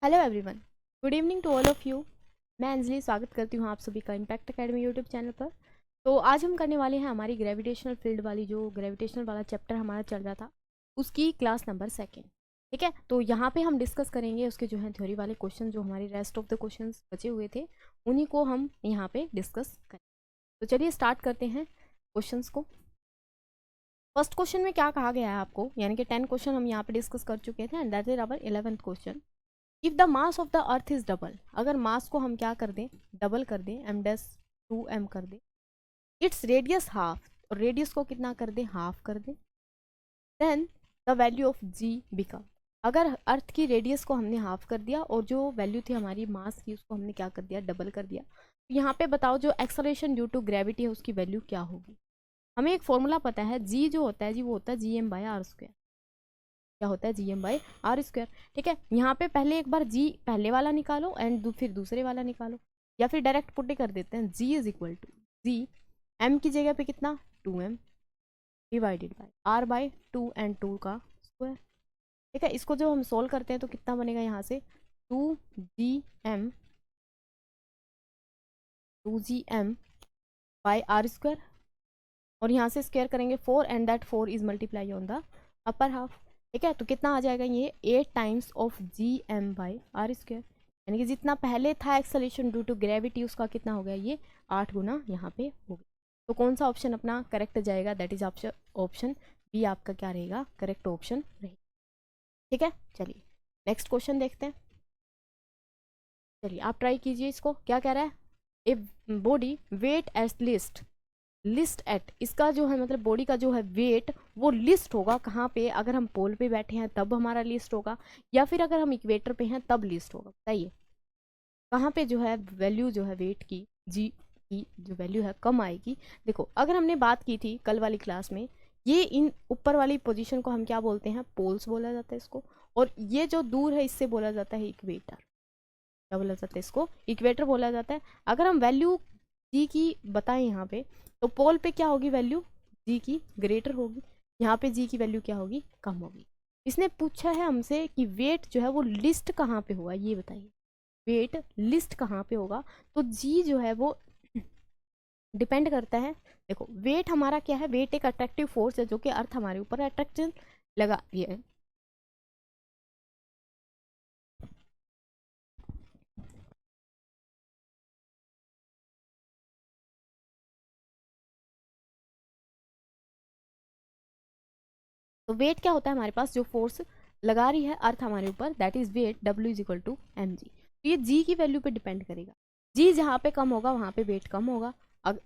Hello everyone, good evening to all of you. मैं अंजलि स्वागत करती हूँ आप सभी का इम्पैक्ट एकेडमी यूट्यूब चैनल पर। तो आज हम करने वाले हैं हमारी ग्रेविटेशनल फील्ड वाली जो ग्रेविटेशनल वाला चैप्टर हमारा चल रहा था उसकी क्लास नंबर 2। ठीक है, तो यहाँ पे हम डिस्कस करेंगे उसके जो है थ्योरी वाले क्वेश्चन, जो हमारे रेस्ट ऑफ द क्वेश्चंस बचे हुए थे उन्हीं को हम यहाँ पे डिस्कस करें। तो चलिए स्टार्ट करते हैं क्वेश्चंस को। फर्स्ट क्वेश्चन में क्या कहा गया है आपको, यानी कि 10 क्वेश्चन हम यहाँ पे डिस्कस कर चुके थे and that is our 11th question. If the mass of the earth is double, अगर मास को हम क्या कर दें, डबल कर दें, एम डैश 2m कर दें, इट्स रेडियस हाफ, और रेडियस को कितना कर दें, हाफ कर दें, then the value of g become, अगर अर्थ की रेडियस को हमने हाफ कर दिया और जो वैल्यू थी हमारी मास की उसको हमने क्या कर दिया, डबल कर दिया, तो यहाँ पे बताओ जो एक्सेलरेशन ड्यू टू ग्रेविटी है उसकी वैल्यू क्या होगी। हमें एक फॉर्मूला पता है, जी जो होता है जी वो होता है GM/r²। क्या होता है, GM/r²। ठीक है, यहाँ पे पहले एक बार जी पहले वाला निकालो एंड फिर दूसरे वाला निकालो, या फिर डायरेक्ट पुट कर देते हैं, G is equal to G M की जगह पे कितना 2m divided by r/2 and 2 का स्क्वायर। ठीक है, इसको जब हम सोल्व करते हैं तो कितना बनेगा, यहाँ से 2gm बाई r², और यहाँ से स्क्वायर करेंगे 4 and that 4 is multiply on the upper half. ठीक है, तो कितना आ जाएगा, ये 8 टाइम्स ऑफ GM/r², यानी कि जितना पहले था एक्सेलरेशन ड्यू टू ग्रेविटी उसका कितना हो गया, ये 8 गुना यहाँ पे हो गया। तो कौन सा ऑप्शन अपना करेक्ट जाएगा, दैट इज ऑप्शन बी आपका क्या रहेगा, करेक्ट ऑप्शन रहेगा। ठीक है, चलिए नेक्स्ट क्वेश्चन देखते हैं। चलिए आप ट्राई कीजिए इसको, क्या कह रहा है, a body weight at least at, इसका जो है मतलब बॉडी का जो है वेट वो लिस्ट होगा कहाँ पे, अगर हम पोल पे बैठे हैं तब हमारा लिस्ट होगा, या फिर अगर हम इक्वेटर पे हैं तब लिस्ट होगा। बताइए कहाँ पे जो है वैल्यू जो है वेट की, जी की जो वैल्यू है कम आएगी। देखो अगर हमने बात की थी कल वाली क्लास में, ये इन ऊपर वाली पोजीशन को हम क्या बोलते हैं, पोल्स बोला जाता है इसको, और ये जो दूर है इससे बोला जाता है इक्वेटर। क्या बोला जाता है, इसको इक्वेटर बोला जाता है। अगर हम वैल्यू जी की बताएं यहाँ पे, तो पोल पे क्या होगी वैल्यू, जी की ग्रेटर होगी, यहाँ पे जी की वैल्यू क्या होगी, कम होगी। इसने पूछा है हमसे कि वेट जो है वो लिस्ट कहाँ पे होगा, ये बताइए वेट लिस्ट कहाँ पे होगा। तो जी जो है वो डिपेंड करता है, देखो वेट हमारा क्या है, वेट एक अट्रैक्टिव फोर्स है जो कि अर्थ हमारे ऊपर अट्रैक्शन लगा ये है। तो वेट क्या होता है हमारे पास, जो फोर्स लगा रही है अर्थ हमारे ऊपर, that is weight, W = mg। तो ये जी की वैल्यू पे डिपेंड करेगा, जी जहाँ पे कम होगा वहाँ पे वेट कम होगा। अगर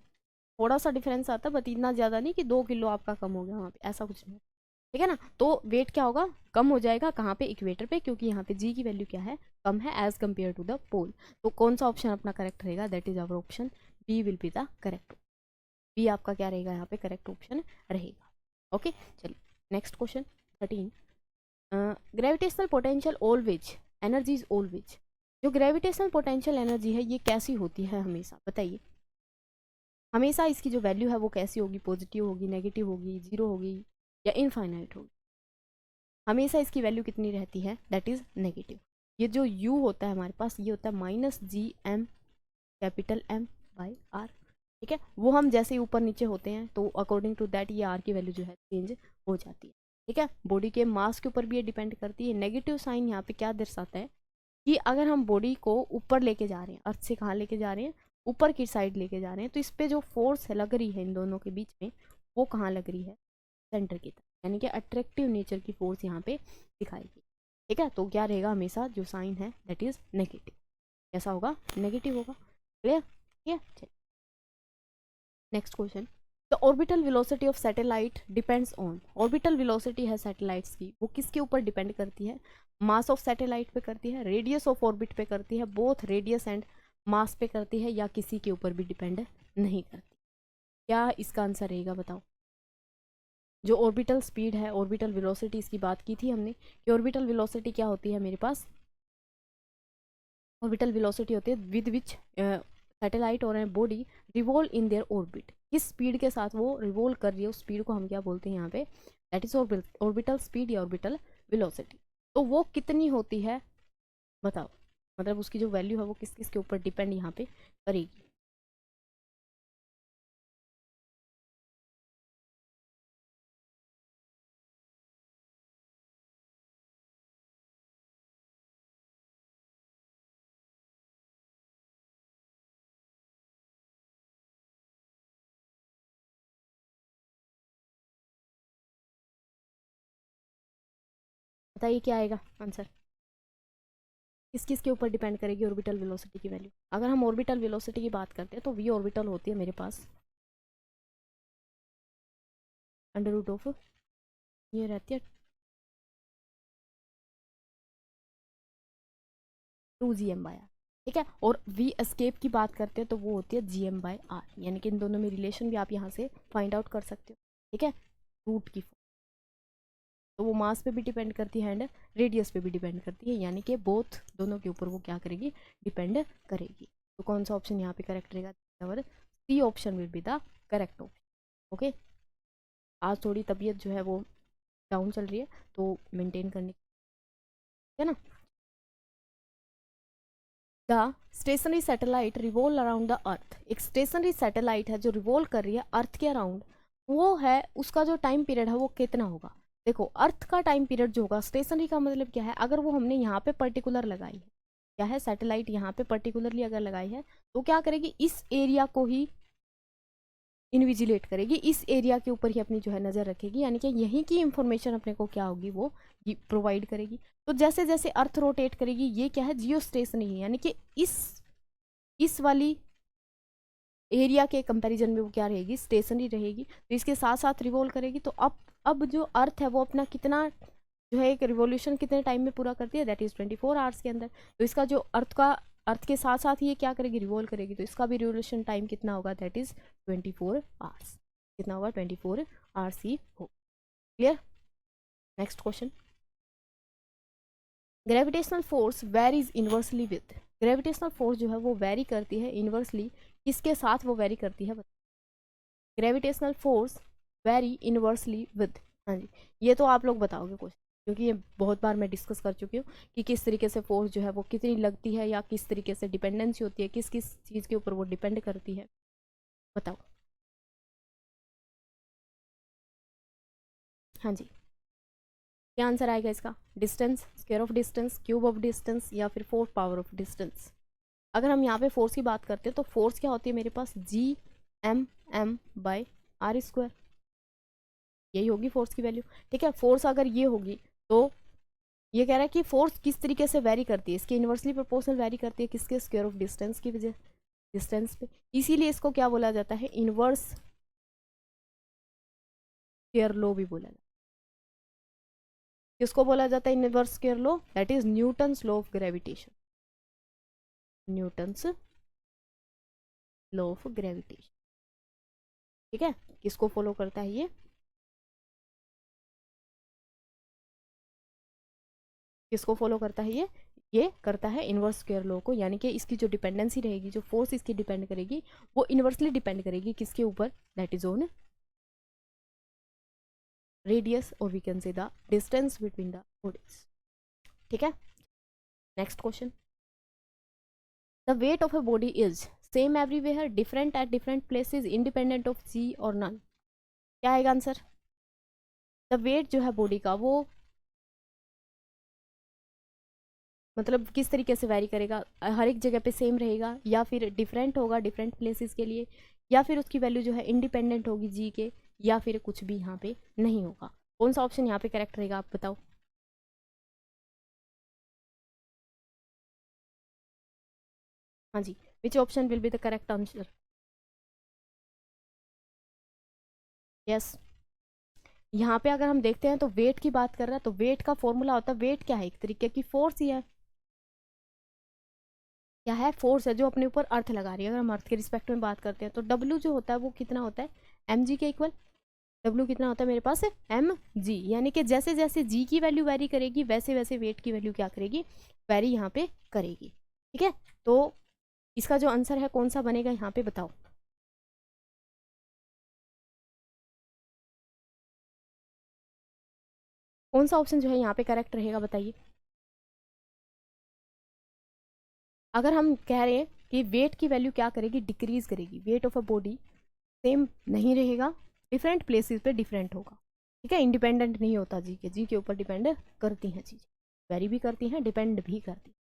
थोड़ा सा डिफरेंस आता है बट इतना ज़्यादा नहीं कि 2 किलो आपका कम हो गया वहाँ पे, ऐसा कुछ नहीं। ठीक है ना, तो वेट क्या होगा, कम हो जाएगा कहाँ पे, इक्वेटर पे, क्योंकि यहाँ पे जी की वैल्यू क्या है, कम है as compare to the pole. तो कौन सा ऑप्शन अपना करेक्ट रहेगा, that is our option B will be the correct, B आपका क्या रहेगा यहाँ पे करेक्ट ऑप्शन रहेगा। ओके, चलिए next question 13। Gravitational potential always energy is always, जो ग्रेविटेशनल पोटेंशियल एनर्जी है ये कैसी होती है हमेशा, बताइए हमेशा इसकी जो वैल्यू है वो कैसी होगी, पॉजिटिव होगी, नेगेटिव होगी, जीरो होगी, या इनफाइनाइट होगी। हमेशा इसकी वैल्यू कितनी रहती है, दैट इज नेगेटिव। ये जो u होता है हमारे पास ये होता है -GM कैपिटल M/r। ठीक है, वो हम जैसे ही ऊपर नीचे होते हैं तो अकॉर्डिंग टू दैट ये r की वैल्यू जो है चेंज हो जाती है। ठीक है, बॉडी के मास के ऊपर भी ये डिपेंड करती है। नेगेटिव साइन यहाँ पे क्या दर्शाता है कि अगर हम बॉडी को ऊपर लेके जा रहे हैं, अर्थ से कहाँ लेके जा रहे हैं, ऊपर की साइड लेके जा रहे हैं, तो इस पे जो फोर्स लग रही है इन दोनों के बीच में, वो कहाँ लग रही है, सेंटर की तरफ, यानी कि अट्रैक्टिव नेचर की फोर्स यहाँ पे दिखाएगी। ठीक है, तो क्या रहेगा, हमेशा जो साइन है दैट इज नेगेटिव, कैसा होगा, नेगेटिव होगा। क्लियर, ठीक है, चलिए next question. The orbital velocity of satellite depends on, orbital velocity है सैटेलाइट्स की, वो किसके ऊपर डिपेंड करती है, मास ऑफ सैटेलाइट पे करती है, रेडियस ऑफ ऑर्बिट पे करती है, बोथ रेडियस एंड मास पे करती है, या किसी के ऊपर भी डिपेंड नहीं करती। क्या इसका आंसर रहेगा, बताओ। जो ऑर्बिटल स्पीड है, ऑर्बिटल वेलोसिटी, इसकी बात की थी हमने कि ऑर्बिटल वेलोसिटी क्या होती है मेरे पास, ऑर्बिटल वेलोसिटी होती है विद विच सैटेलाइट और body revolve in their orbit, किस स्पीड के साथ वो रिवॉल्व कर रही है उस स्पीड को हम क्या बोलते हैं यहाँ पे, दैट इज ऑर्बिटल स्पीड या ऑर्बिटल वेलोसिटी। तो वो कितनी होती है, बताओ, मतलब उसकी जो वैल्यू है वो किस किस के ऊपर डिपेंड यहाँ पे करेगी। बताइए क्या आएगा आंसर, किस किस के ऊपर डिपेंड करेगी ऑर्बिटल वेलोसिटी की वैल्यू। अगर हम ऑर्बिटल वेलोसिटी की बात करते हैं तो वी ऑर्बिटल होती है मेरे पास अंडर रूट ऑफ, ये रहती है 2 GM/r, ठीक है। और वी एस्केप की बात करते हैं तो वो होती है GM/r, यानी कि इन दोनों में रिलेशन भी आप यहाँ से फाइंड आउट कर सकते हो, ठीक है। रूट की तो वो मास पे भी डिपेंड करती है एंड रेडियस पे भी डिपेंड करती है, यानी कि बोथ दोनों के ऊपर वो क्या करेगी, डिपेंड करेगी। तो कौन सा ऑप्शन यहाँ पे करेक्ट रहेगा, और C option will be the correct option. Okay, आज थोड़ी तबीयत जो है वो डाउन चल रही है तो मेंटेन करने, है ना। The stationery satellite revolve around the earth, एक स्टेशनरी सैटेलाइट है जो रिवॉल्व कर रही है अर्थ के अराउंड, वो है उसका जो टाइम पीरियड है वो कितना होगा। देखो अर्थ का टाइम पीरियड जो होगा, स्टेशनरी का मतलब क्या है, अगर वो हमने यहाँ पे पर्टिकुलर लगाई है, क्या है सैटेलाइट यहाँ पे पर्टिकुलरली अगर लगाई है तो क्या करेगी, इस एरिया को ही इन्विजिलेट करेगी, इस एरिया के ऊपर ही अपनी जो है नज़र रखेगी, यानी कि यहीं की इंफॉर्मेशन अपने को क्या होगी वो प्रोवाइड करेगी। तो जैसे जैसे अर्थ रोटेट करेगी, ये क्या है जियो स्टेशनरी है, यानी कि इस वाली एरिया के कंपैरिजन में वो क्या रहेगी, स्टेशनरी रहेगी। तो इसके साथ साथ रिवॉल्व करेगी, तो अब जो अर्थ है वो अपना कितना जो है एक रिवॉल्यूशन कितने टाइम में पूरा करती है, दैट इज 24 आवर्स के अंदर। तो इसका जो अर्थ के साथ साथ ही ये क्या करेगी, रिवॉल्व करेगी, तो इसका भी रिवॉल्यूशन टाइम कितना होगा, दैट इज 24 आवर्स। कितना होगा, 24 आवर्स ही हो। Clear. Next question, gravitational force varies inversely with, gravitational force जो है वो वेरी करती है इनवर्सली, किसके साथ वो वेरी करती है, gravitational force very inversely with. हाँ जी, ये तो आप लोग बताओगे क्वेश्चन, क्योंकि ये बहुत बार मैं डिस्कस कर चुकी हूँ कि किस तरीके से फोर्स जो है वो कितनी लगती है, या किस तरीके से डिपेंडेंसी होती है, किस किस चीज़ के ऊपर वो डिपेंड करती है, बताओ। हाँ जी, क्या आंसर आएगा इसका, distance, square of distance, cube of distance, या फिर 4 पावर ऑफ डिस्टेंस। अगर हम यहाँ पे फोर्स की बात करते हैं तो फोर्स क्या होती है मेरे पास, G m/m/r², यही होगी फोर्स की वैल्यू, ठीक है। फोर्स अगर ये होगी तो ये कह रहा है कि फोर्स किस तरीके से वेरी करती है, इसके इन्वर्सली प्रोपोर्शनल वेरी करती है, किसके, स्क्वायर ऑफ डिस्टेंस की वजह, डिस्टेंस पे। इसीलिए इसको क्या बोला जाता है, इनवर्स स्क्वायर लॉ भी बोला जाता है। किसको बोला जाता है inverse square law, that is Newton's law of gravitation, Newton's law of gravitation, ठीक है। किसको फॉलो करता है ये, किसको फॉलो करता है ये करता है इनवर्स स्क्वायर लॉ को, यानी कि इसकी जो डिपेंडेंसी रहेगी, जो फोर्स इसकी डिपेंड करेगी, वो इनवर्सली डिपेंड करेगी किसके ऊपर, दैट इज ऑन रेडियस, और we can say the distance between the bodies, ठीक है। Next question, the weight of a body is same everywhere, different at different places, independent of G और none. क्या आएगा answer, the wait जो है body का वो मतलब किस तरीके से वैरी करेगा, हर एक जगह पे सेम रहेगा, या फिर डिफरेंट होगा डिफरेंट प्लेसेस के लिए, या फिर उसकी वैल्यू जो है इंडिपेंडेंट होगी जी के, या फिर कुछ भी यहाँ पे नहीं होगा। कौन सा ऑप्शन यहाँ पे करेक्ट रहेगा, आप बताओ। हाँ जी, which option will be the correct answer, yes. यहाँ पे अगर हम देखते हैं तो वेट की बात कर रहा है, तो वेट का फॉर्मूला होता है, वेट क्या है, एक तरीके की फोर्स ही है, क्या है, फोर्स है जो अपने ऊपर अर्थ लगा रही है। अगर हम अर्थ के रिस्पेक्ट में बात करते हैं तो डब्ल्यू जो होता है वो कितना होता है, mg के इक्वल। डब्ल्यू कितना होता है मेरे पास, mg, यानी कि जैसे जैसे g की वैल्यू वेरी करेगी वैसे वैसे वेट की वैल्यू क्या करेगी, वेरी यहाँ पे करेगी, ठीक है। तो इसका जो आंसर है कौन सा बनेगा यहाँ पे, बताओ। कौन सा ऑप्शन जो है यहाँ पे करेक्ट रहेगा, बताइए। अगर हम कह रहे हैं कि वेट की वैल्यू क्या करेगी, डिक्रीज करेगी, wait of a body same नहीं रहेगा, डिफरेंट प्लेसेस पे डिफरेंट होगा, ठीक है, इंडिपेंडेंट नहीं होता जी के ऊपर डिपेंड करती हैं चीज़ें, वेरी भी करती हैं, डिपेंड भी करती हैं।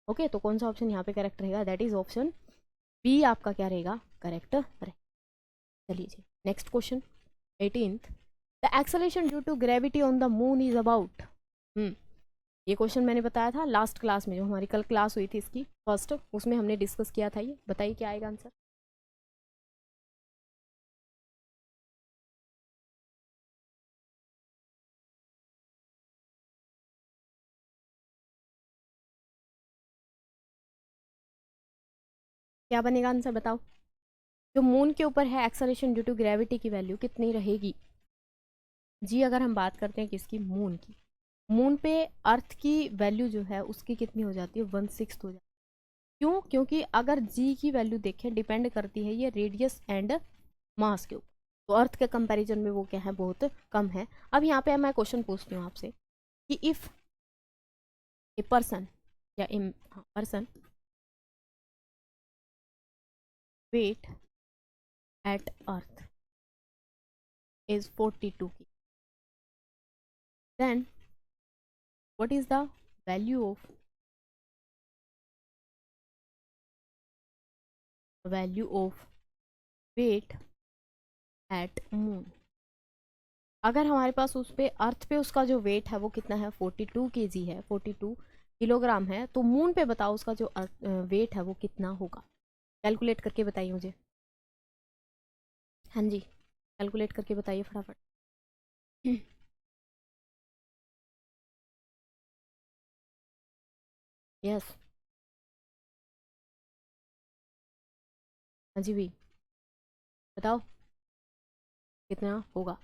ओके, तो कौन सा ऑप्शन यहाँ पे करेक्ट रहेगा, दैट इज ऑप्शन बी आपका क्या रहेगा, करेक्ट रहेगा। चलिए जी, next question 18th, the acceleration due to gravity on the moon is about. ये क्वेश्चन मैंने बताया था लास्ट क्लास में, जो हमारी कल क्लास हुई थी इसकी फर्स्ट, उसमें हमने डिस्कस किया था ये। बताइए क्या आएगा आंसर। क्या बनेगा आंसर, बताओ। जो मून के ऊपर है एक्सेलरेशन ड्यू टू ग्रेविटी की वैल्यू कितनी रहेगी जी, अगर हम बात करते हैं किसकी, मून की, मून पे अर्थ की वैल्यू जो है उसकी कितनी हो जाती है, 1/6 हो जाती है। क्यों, क्योंकि अगर जी की वैल्यू देखें डिपेंड करती है ये रेडियस एंड मास के ऊपर, तो अर्थ के कंपैरिजन में वो क्या है, बहुत कम है। अब यहाँ पे मैं क्वेश्चन पूछती हूँ आपसे कि इफ ए पर्सन या person weight at earth is 42 की, then what is the value of weight at moon। अगर हमारे पास उस पे अर्थ पे उसका जो वेट है वो कितना है, 42 kg है, 42 किलोग्राम है, तो मून पे बताओ उसका जो वेट है वो कितना होगा, कैलकुलेट करके बताइए मुझे। हाँ जी, कैलकुलेट करके बताइए फटाफट। यस, हाँ जी भी, बताओ कितना होगा।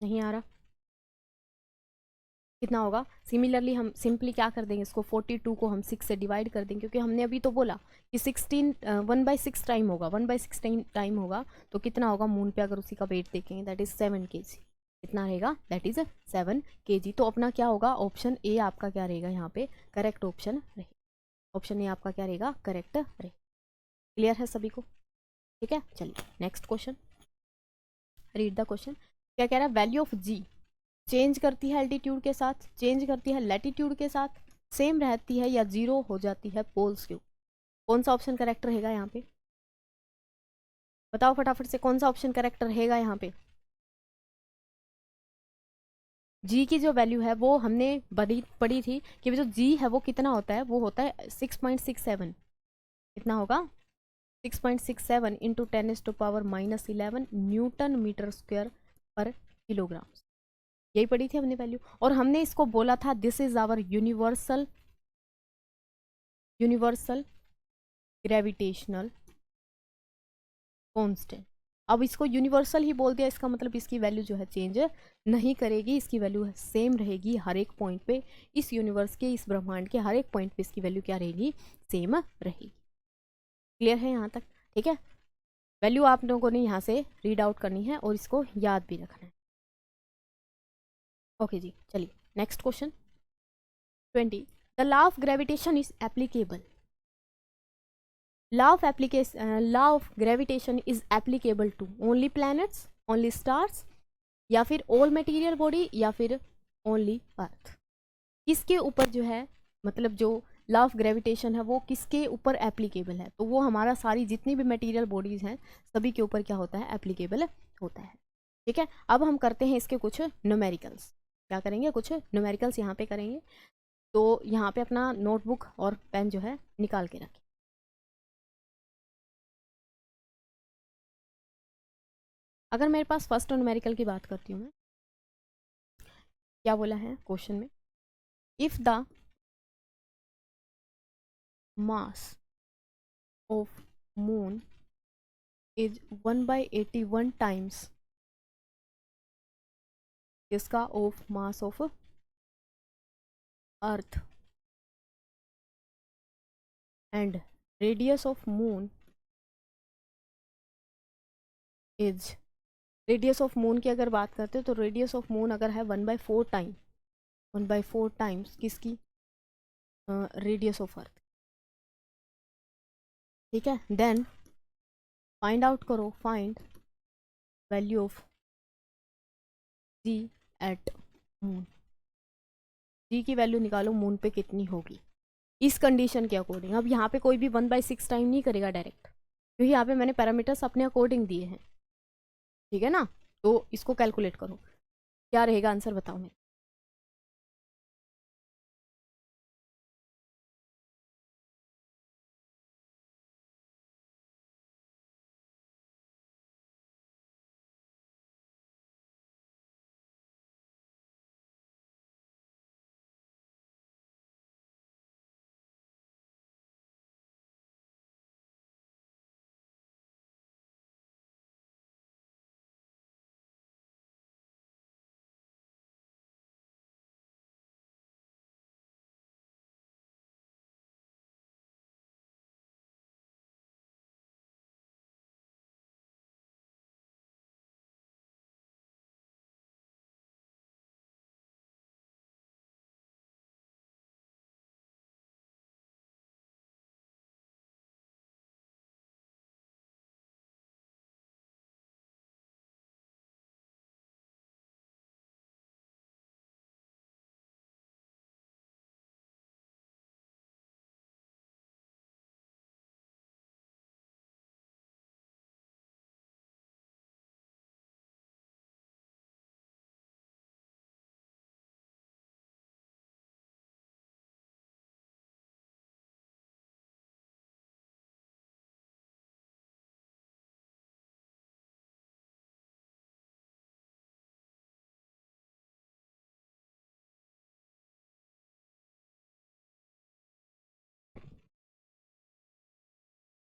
नहीं आ रहा, कितना होगा। सिमिलरली हम सिंपली क्या कर देंगे, इसको 42 को हम 6 से डिवाइड कर देंगे, क्योंकि हमने अभी तो बोला कि 1/6 टाइम होगा, 1/6 टाइम होगा, तो कितना होगा मून पे अगर उसी का वेट देखेंगे, दैट इज 7 kg। कितना रहेगा, दैट इज 7 kg। तो अपना क्या होगा, ऑप्शन ए आपका क्या रहेगा यहाँ पे, करेक्ट ऑप्शन रहेगा। ऑप्शन ए आपका क्या रहेगा, करेक्ट रहेगा। क्लियर है सभी को, ठीक है। चलिए next question, read the question. क्या कह रहा है, वैल्यू ऑफ जी चेंज करती है एल्टीट्यूड के साथ, चेंज करती है लैटिट्यूड के साथ, सेम रहती है या जीरो हो जाती है पोल्स के ऊपर। कौन सा ऑप्शन करेक्ट रहेगा यहाँ पे, बताओ फटाफट से, कौन सा ऑप्शन करेक्ट रहेगा यहाँ पे। जी की जो वैल्यू है वो हमने पढ़ी थी कि जो जी है वो कितना होता है, वो होता है 6.67। कितना होगा, 6.67 इंटू 10⁻⁻11 न्यूटन मीटर स्क्वायर पर किलोग्राम। यही पढ़ी थी हमने वैल्यू, और हमने इसको बोला था this is our universal universal gravitational constant. अब इसको यूनिवर्सल ही बोल दिया, इसका मतलब इसकी वैल्यू जो है चेंज नहीं करेगी, इसकी वैल्यू सेम रहेगी हर एक पॉइंट पे, इस यूनिवर्स के, इस ब्रह्मांड के हर एक पॉइंट पे इसकी वैल्यू क्या रहेगी, सेम रहेगी। क्लियर है यहाँ तक, ठीक है। वैल्यू आप लोगों ने यहाँ से रीड आउट करनी है और इसको याद भी रखना है। ओके जी, चलिए next question 20, the law of gravitation is applicable. Law of gravitation is applicable to only planets, only stars, या फिर ऑल मटेरियल बॉडी, या फिर ओनली अर्थ। किसके ऊपर जो है, मतलब जो लॉ ऑफ ग्रेविटेशन है वो किसके ऊपर एप्लीकेबल है, तो वो हमारा सारी जितनी भी मटेरियल बॉडीज हैं सभी के ऊपर क्या होता है, एप्लीकेबल होता है। ठीक है, अब हम करते हैं इसके कुछ न्यूमेरिकल्स। क्या करेंगे, कुछ न्यूमेरिकल्स यहाँ पे करेंगे। तो यहाँ पे अपना नोटबुक और पेन जो है निकाल के रखें। अगर मेरे पास फर्स्ट न्यूमेरिकल की बात करती हूँ मैं, क्या बोला है क्वेश्चन में, if the mass of moon is 1/81 times इसका of mass of earth and radius of moon is, radius of moon की अगर बात करते हो तो रेडियस ऑफ मून अगर है 1/4 टाइम, 1/4 टाइम्स किसकी, रेडियस ऑफ अर्थ, ठीक है। देन फाइंड आउट करो, find value of G at moon, G की वैल्यू निकालो मून पे कितनी होगी इस कंडीशन के अकॉर्डिंग। अब यहाँ पे कोई भी 1/6 टाइम नहीं करेगा डायरेक्ट, क्योंकि यहाँ पे मैंने पैरामीटर्स अपने अकॉर्डिंग दिए हैं, ठीक है ना। तो इसको कैलकुलेट करो, क्या रहेगा आंसर बताओ मेरे।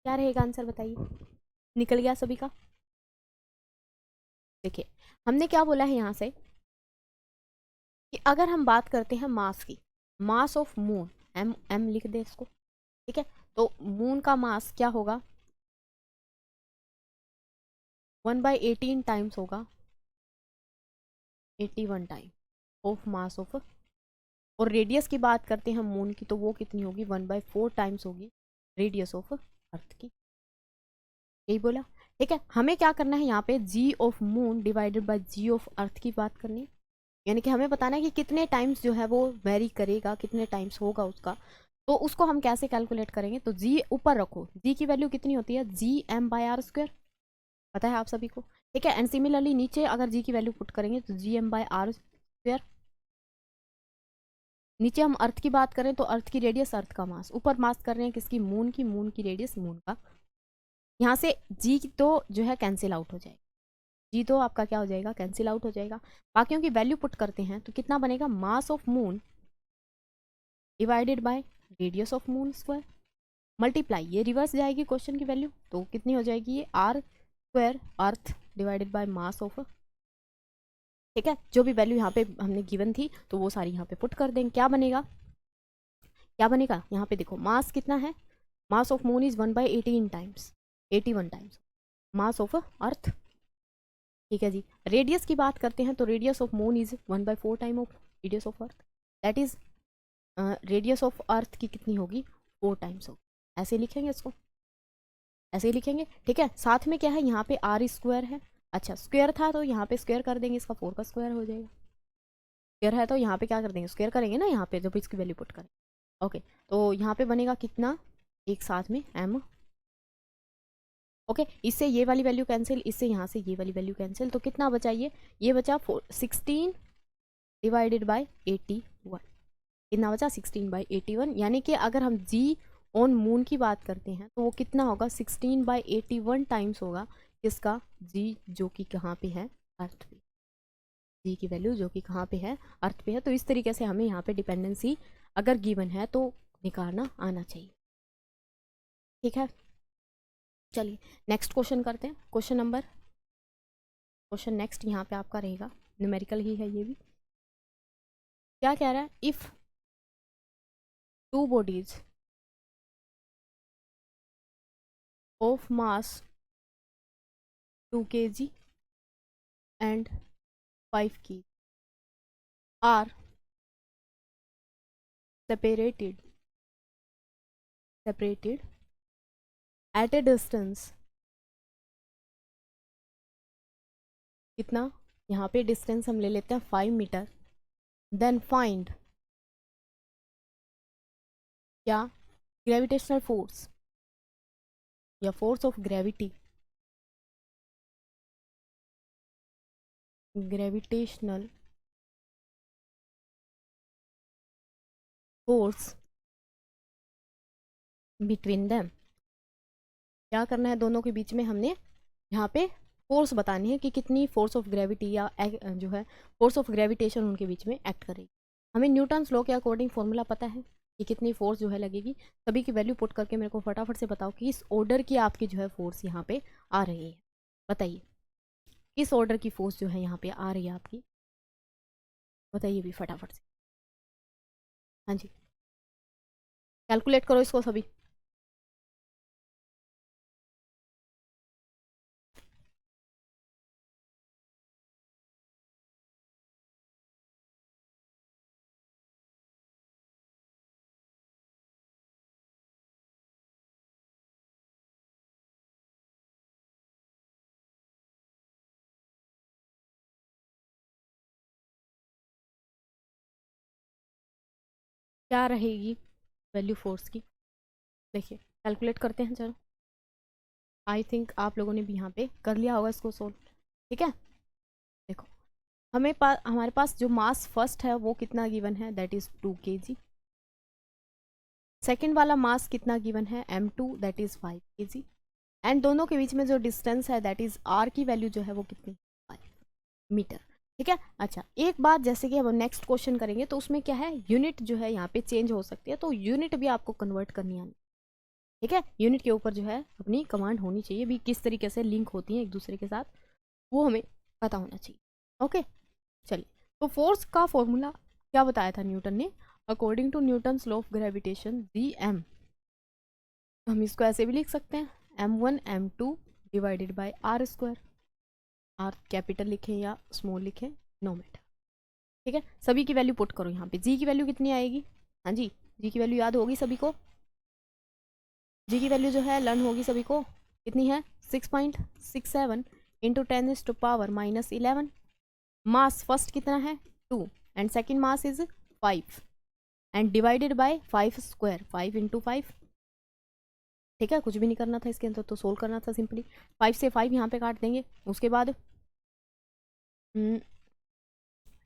क्या रहेगा आंसर बताइए, निकल गया सभी का। देखिए हमने क्या बोला है यहाँ से कि अगर हम बात करते हैं मास की, mass of moon, M M लिख दे इसको, ठीक है। तो मून का मास क्या होगा, 1/18 टाइम्स होगा, 81 टाइम ऑफ मास ऑफ। और रेडियस की बात करते हैं हम मून की, तो वो कितनी होगी, 1/4 टाइम्स होगी रेडियस ऑफ अर्थ की, यही बोला, ठीक है। हमें क्या करना है यहाँ पे, G of moon divided by G of earth की बात करनी है, यानी कि हमें बताना है कि कितने टाइम्स जो है वो वेरी करेगा, कितने टाइम्स होगा उसका। तो उसको हम कैसे कैलकुलेट करेंगे, तो जी ऊपर रखो, जी की वैल्यू कितनी होती है, GM/R², पता है आप सभी को, ठीक है। एंड सिमिलरली नीचे अगर जी की वैल्यू पुट करेंगे तो GM/R², नीचे हम अर्थ की बात करें तो अर्थ की रेडियस, अर्थ का मास, ऊपर मास कर रहे हैं किसकी, मून की, मून की रेडियस, मून का। यहाँ से जी तो जो है कैंसिल आउट हो जाएगा, जी तो आपका क्या हो जाएगा, कैंसिल आउट हो जाएगा। बाकियों की वैल्यू पुट करते हैं तो कितना बनेगा, मास of moon divided by radius of moon square, multiply, ये रिवर्स जाएगी क्वेश्चन की वैल्यू, तो कितनी हो जाएगी ये, R² earth divided by mass of, ठीक है। जो भी वैल्यू यहाँ पे हमने गिवन थी तो वो सारी यहाँ पे पुट कर देंगे, क्या बनेगा, क्या बनेगा यहाँ पे देखो, मास कितना है, मास of moon is 1/18 times, 81 times mass of earth, ठीक है जी। रेडियस की बात करते हैं तो radius of moon is 1/4 time of radius of earth, that is radius of earth की कितनी होगी, 4 टाइम्स होगी, ऐसे लिखेंगे इसको, ऐसे ही लिखेंगे, ठीक है। साथ में क्या है, यहाँ पे R² है, अच्छा स्क्वायर था तो यहाँ पे स्क्वायर कर देंगे, इसका 4 का स्क्वायर हो जाएगा, स्क्वायर है तो यहाँ पे क्या कर देंगे, स्क्वायर करेंगे ना यहाँ पे जब इसकी वैल्यू पुट करें, ओके। तो यहाँ पे बनेगा कितना, एक साथ में M, ओके। इससे ये वाली वैल्यू कैंसिल, इससे यहाँ से ये वाली वैल्यू कैंसिल, तो कितना बचा ये बचा 16 डिवाइडेड बाई 81, कितना बचा 16/81, यानी कि अगर हम जी ऑन मून की बात करते हैं तो वो कितना होगा, 16/81 टाइम्स होगा किसका, जी जो कि कहाँ पे है, अर्थ पे, जी की वैल्यू जो कि कहाँ पे है, अर्थ पे है। तो इस तरीके से हमें यहाँ पे डिपेंडेंसी अगर गिवन है तो निकालना आना चाहिए, ठीक है। चलिए नेक्स्ट क्वेश्चन करते हैं, क्वेश्चन नेक्स्ट यहाँ पे आपका रहेगा, न्यूमेरिकल ही है ये भी। क्या कह रहा है, if two bodies of mass 2 kg and 5 kg are separated at a distance, कितना, यहाँ पे डिस्टेंस हम ले लेते हैं 5 मीटर, देन फाइंड क्या, ग्रेविटेशनल फोर्स या force of gravity, gravitational force between them. क्या करना है दोनों के बीच में, हमने यहाँ पे फोर्स बतानी है कि कितनी फोर्स ऑफ ग्रेविटी या जो है फोर्स ऑफ ग्रेविटेशन उनके बीच में एक्ट करेगी। हमें न्यूटन्स लॉ के अकॉर्डिंग फॉर्मूला पता है कि कितनी फोर्स जो है लगेगी। सभी की वैल्यू पुट करके मेरे को फटाफट से बताओ कि इस ऑर्डर की आपकी जो है फोर्स यहाँ पे आ रही है। बताइए किस ऑर्डर की फोर्स जो है यहाँ पे आ रही है आपकी, बताइए भी फटाफट से। हाँ जी, कैलकुलेट करो इसको सभी। क्या रहेगी वैल्यू फोर्स की, देखिए कैलकुलेट करते हैं चलो। आई थिंक आप लोगों ने भी यहाँ पे कर लिया होगा इसको सोल्व। ठीक है, देखो हमारे पास जो मास फर्स्ट है वो कितना गिवन है, दैट इज 2 kg। सेकेंड वाला मास कितना गिवन है, m2, that is 5 kg। And दोनों के बीच में जो डिस्टेंस है दैट इज r की वैल्यू जो है वो कितनी, 5 मीटर। ठीक है, अच्छा एक बात, जैसे कि अब नेक्स्ट क्वेश्चन करेंगे तो उसमें क्या है, यूनिट जो है यहाँ पे चेंज हो सकती है, तो यूनिट भी आपको कन्वर्ट करनी आनी। ठीक है, यूनिट के ऊपर जो है अपनी कमांड होनी चाहिए भी, किस तरीके से लिंक होती है एक दूसरे के साथ वो हमें पता होना चाहिए। ओके चलिए, तो फोर्स का फॉर्मूला क्या बताया था न्यूटन ने, according to Newton's law of gravitation G M, हम इसको ऐसे भी लिख सकते हैं m1 m2 divided by R square, R capital लिखें या स्मॉल लिखें नो मैटर। ठीक है, सभी की वैल्यू पुट करो यहाँ पे, जी की वैल्यू कितनी आएगी, हाँ जी जी की वैल्यू याद होगी सभी को, जी की वैल्यू जो है लर्न होगी सभी को, कितनी है 6.67 इंटू 10⁻⁻11। मास फर्स्ट कितना है 2 and second mass is 5 and divided by 5 square, 5 into 5। ठीक है, कुछ भी नहीं करना था इसके अंदर, तो सोल्व करना था सिंपली। 5 से 5 यहाँ पे काट देंगे, उसके बाद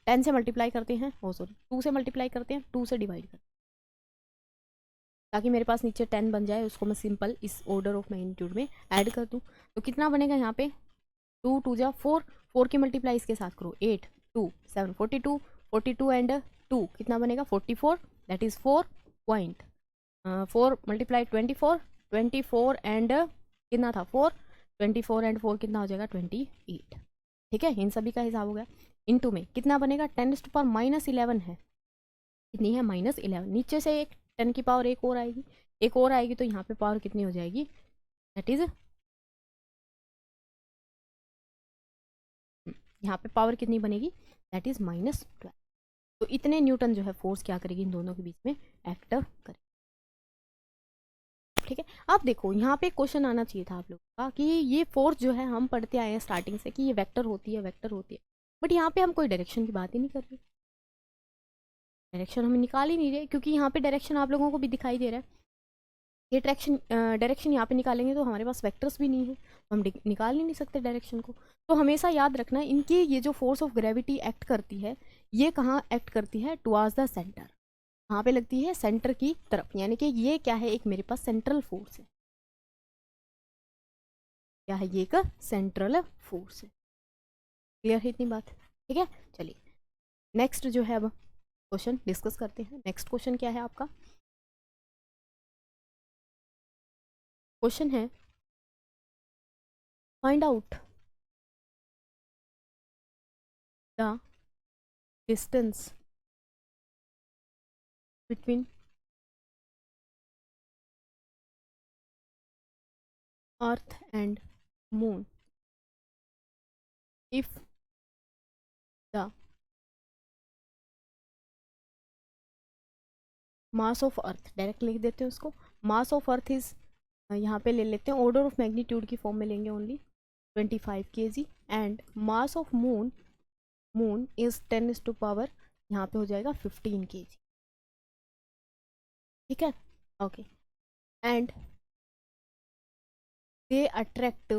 10 से मल्टीप्लाई करते हैं, ओ सॉरी 2 से मल्टीप्लाई करते हैं, 2 से डिवाइड करते हैं ताकि मेरे पास नीचे 10 बन जाए, उसको मैं सिंपल इस ऑर्डर ऑफ मैग्नीट्यूड में ऐड कर दूँ। तो कितना बनेगा यहाँ पे, 2 2 जा 4, 4 की मल्टीप्लाई इसके साथ करो, 8 2 7 42, 42 एंड 2 कितना बनेगा 44, that is 4 point 4 multiply 24, 24 and कितना था 4, 24 एंड 4 कितना हो जाएगा 28। ठीक है, इन सभी का हिसाब हो गया। इनटू में कितना बनेगा 10⁻⁻11 है, कितनी है -11, नीचे से एक 10 की पावर एक और आएगी, एक और आएगी तो यहाँ पे पावर कितनी हो जाएगी, दैट इज यहाँ पे पावर कितनी बनेगी, दैट इज -12। तो इतने न्यूटन जो है फोर्स क्या करेगी इन दोनों के बीच में एक्ट करेगी। ठीक है, अब देखो यहाँ पे क्वेश्चन आना चाहिए था आप लोगों का कि ये फोर्स जो है हम पढ़ते आए हैं स्टार्टिंग से कि ये वेक्टर होती है, वेक्टर होती है, बट यहाँ पे हम कोई डायरेक्शन की बात ही नहीं कर रहे, डायरेक्शन हम निकाल ही नहीं रहे, क्योंकि यहाँ पे डायरेक्शन आप लोगों को भी दिखाई दे रहा है, ये डायरेक्शन यहाँ पे निकालेंगे तो हमारे पास वेक्टर्स भी नहीं है, तो हम निकाल ही नहीं सकते डायरेक्शन को। तो हमेशा याद रखना इनकी ये जो फोर्स ऑफ ग्रेविटी एक्ट करती है, ये कहाँ एक्ट करती है, टुवर्ड्स द सेंटर, कहाँ पे लगती है, सेंटर की तरफ, यानी कि ये क्या है, एक मेरे पास सेंट्रल फोर्स है, क्या है ये, एक सेंट्रल फोर्स है। क्लियर है इतनी बात, ठीक है। चलिए नेक्स्ट जो है अब क्वेश्चन डिस्कस करते हैं। नेक्स्ट क्वेश्चन क्या है आपका, क्वेश्चन है find out the distance between earth and moon if the mass of earth, direct लिख देते हैं उसको, मास ऑफ अर्थ इज, यहाँ पे ले लेते हैं ऑर्डर ऑफ मैग्नीट्यूड की फॉर्म में लेंगे only 25 kg, and mass of moon, moon is 10⁻, यहाँ पे हो जाएगा 15 kg। ठीक है, okay, and they attract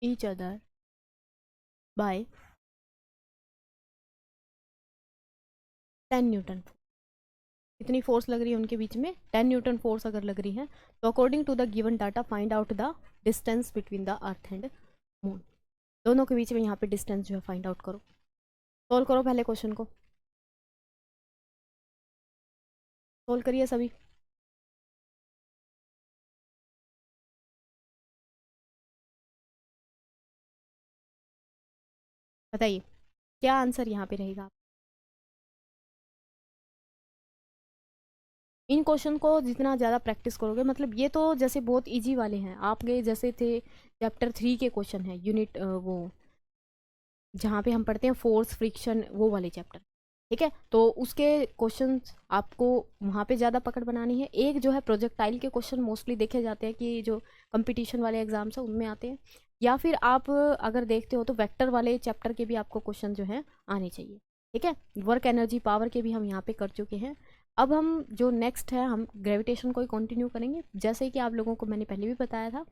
each other by 10 Newton. कितनी फोर्स लग रही है उनके बीच में, 10 न्यूटन फोर्स अगर लग रही है तो according to the given data find out the distance between the earth and moon. दोनों के बीच में यहाँ पे डिस्टेंस जो है फाइंड आउट करो। सोल्व करो पहले क्वेश्चन को, सोल्व करिए सभी। बताइए क्या आंसर यहाँ पे रहेगा। इन क्वेश्चन को जितना ज़्यादा प्रैक्टिस करोगे, मतलब ये तो जैसे बहुत इजी वाले हैं, आप गए जैसे थे चैप्टर 3 के क्वेश्चन है, यूनिट वो जहाँ पे हम पढ़ते हैं फोर्स फ्रिक्शन वो वाले चैप्टर। ठीक है, तो उसके क्वेश्चंस आपको वहाँ पे ज़्यादा पकड़ बनानी है। एक जो है प्रोजेक्टाइल के क्वेश्चन मोस्टली देखे जाते हैं कि जो कंपटीशन वाले एग्जाम्स हैं उनमें आते हैं, या फिर आप अगर देखते हो तो वेक्टर वाले चैप्टर के भी आपको क्वेश्चन जो है आने चाहिए। ठीक है, वर्क एनर्जी पावर के भी हम यहाँ पे कर चुके हैं। अब हम जो नेक्स्ट है हम ग्रेविटेशन को ही कंटिन्यू करेंगे, जैसे कि आप लोगों को मैंने पहले भी बताया था।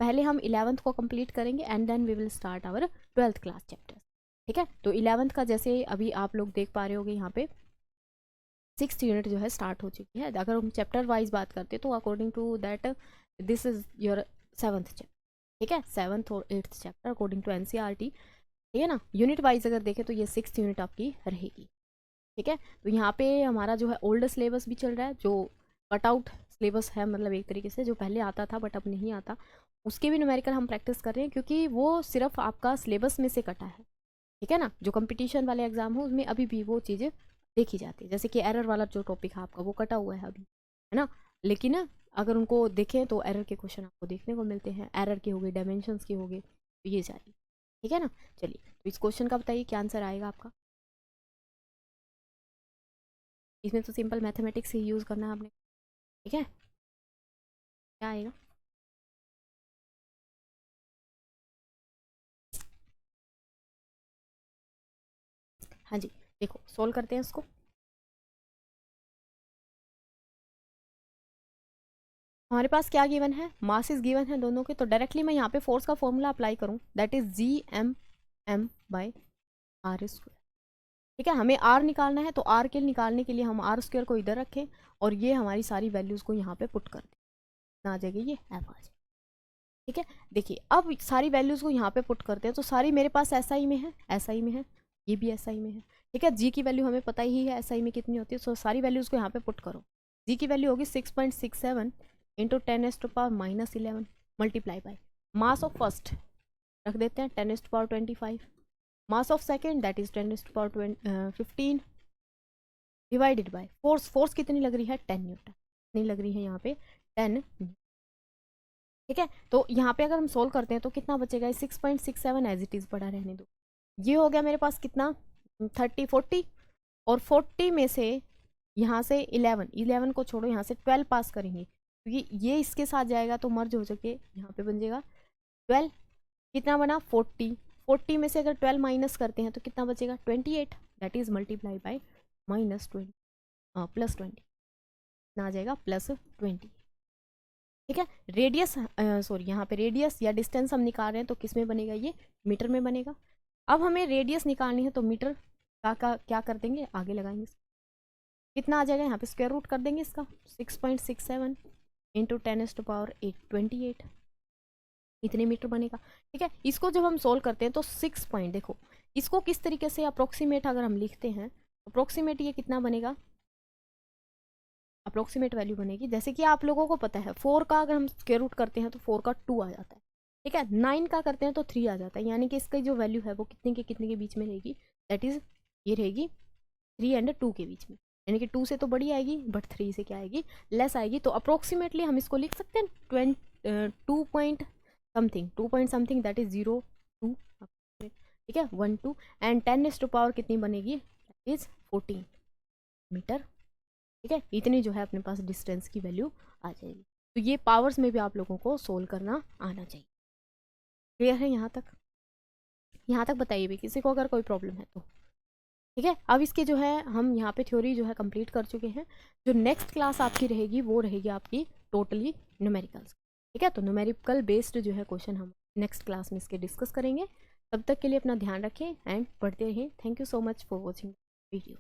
पहले हम 11th को कंप्लीट करेंगे and then we will start our 12th class chapter. ठीक है, तो 11th का जैसे अभी आप लोग देख पा रहे होगे यहाँ पे 6th यूनिट जो है स्टार्ट हो चुकी है। अगर हम चैप्टर वाइज बात करते हैं तो according to that this is your 7th chapter. ठीक है, 7th और 8th chapter according to NCERT. ठीक है ना, यूनिट वाइज अगर देखें तो ये 6th यूनिट आपकी रहेगी। ठीक है, तो यहाँ पे हमारा जो है ओल्ड सिलेबस भी चल रहा है, जो कट आउट सिलेबस है, मतलब एक तरीके से जो पहले आता था बट अब नहीं आता, उसके भी न्यूमेरिकल हम प्रैक्टिस कर रहे हैं क्योंकि वो सिर्फ आपका सिलेबस में से कटा है। ठीक है ना, जो कंपटीशन वाले एग्जाम हो उसमें अभी भी वो चीज़ें देखी जाती है, जैसे कि एरर वाला जो टॉपिक है आपका वो कटा हुआ है अभी, है ना। लेकिन अगर उनको देखें तो एरर के क्वेश्चन आपको देखने को मिलते हैं, एरर के हो गए, डायमेंशंस के हो गए, तो ये सारी। ठीक है ना, चलिए तो इस क्वेश्चन का बताइए क्या आंसर आएगा आपका। इसमें तो सिंपल मैथमेटिक्स ही यूज़ करना है आपने। ठीक है, क्या आएगा। हाँ जी, देखो सोल्व करते हैं इसको। हमारे पास क्या गिवन है, मासेस गिवन है दोनों के, तो डायरेक्टली मैं यहाँ पे फोर्स का फॉर्मूला अप्लाई करूँ, दैट इज Gm/m/r²। ठीक है, हमें आर निकालना है, तो आर के निकालने के लिए हम r² को इधर रखें और ये हमारी सारी वैल्यूज़ को यहाँ पे पुट कर दें, ना आ जाएगी ये एफ आ जाएगी। ठीक है, देखिए अब सारी वैल्यूज़ को यहाँ पे पुट करते हैं, तो सारी मेरे पास SI में है, SI में है, ये भी SI में है। ठीक है, जी की वैल्यू हमें पता ही है SI में कितनी होती है, सो सारी वैल्यूज़ को यहाँ पे पुट करो। जी की वैल्यू होगी 6.67 into 10⁻11 multiply by mass of first रख देते हैं 10⁻25, mass of second that is 10⁻15 divided by force. Force कितनी लग रही है 10 न्यूटन, कितनी लग रही है यहाँ पे 10। ठीक है, तो यहाँ पे अगर हम सोल्व करते हैं तो कितना बचेगा, 6.67 एज इट इज़ पड़ा रहने दो। ये हो गया मेरे पास कितना 30 40, और 40 में से यहाँ से 11 को छोड़ो, यहाँ से 12 पास करेंगे क्योंकि ये इसके साथ जाएगा तो मर्ज हो सके, यहाँ पे बन जाएगा 12। कितना बना 40 में से अगर 12 माइनस करते हैं तो कितना बचेगा 28, दैट इज मल्टीप्लाई बाई -20 +20 ना आ जाएगा +20। ठीक है, रेडियस सॉरी यहाँ पे रेडियस या डिस्टेंस हम निकाल रहे हैं तो किस में बनेगा, ये मीटर में बनेगा। अब हमें रेडियस निकालनी है तो मीटर का क्या कर देंगे, आगे लगाएंगे। कितना आ जाएगा, यहाँ पे स्क्वायर रूट कर देंगे इसका, 6.67 इंटू 10⁻8 इतने मीटर बनेगा। ठीक है, इसको जब हम सोल्व करते हैं तो 6 पॉइंट, देखो इसको किस तरीके से अप्रोक्सीमेट अगर हम लिखते हैं, अप्रोक्सीमेट ये कितना बनेगा, अप्रोक्सीमेट वैल्यू बनेगी, जैसे कि आप लोगों को पता है 4 का अगर हम स्क्वायर रूट करते हैं तो 4 का 2 आ जाता है। ठीक है, 9 का करते हैं तो 3 आ जाता है, यानी कि इसकी जो वैल्यू है वो कितने के बीच में रहेगी, दैट इज ये रहेगी 3 एंड 2 के बीच में, यानी कि 2 से तो बड़ी आएगी बट 3 से क्या आएगी, लेस आएगी। तो अप्रोक्सीमेटली हम इसको लिख सकते हैं something, 2 point something, that is 0 2, ठीक है, 1 2, एंड 10⁻⁴ कितनी बनेगी, दैट इज 14 मीटर, ठीक है। इतनी जो है अपने पास डिस्टेंस की वैल्यू आ जाएगी। तो ये पावर्स में भी आप लोगों को सोल्व करना आना चाहिए। क्लियर है यहाँ तक? यहाँ तक बताइए भी किसी को अगर कोई प्रॉब्लम है तो, ठीक है। अब इसके जो है हम यहाँ पे थ्योरी जो है कंप्लीट कर चुके हैं। जो नेक्स्ट क्लास आपकी रहेगी वो रहेगी आपकी टोटली न्यूमेरिकल्स, ठीक है। तो न्यूमेरिकल बेस्ड जो है क्वेश्चन हम नेक्स्ट क्लास में इसके डिस्कस करेंगे। तब तक के लिए अपना ध्यान रखें एंड पढ़ते रहें। Thank you so much for watching video.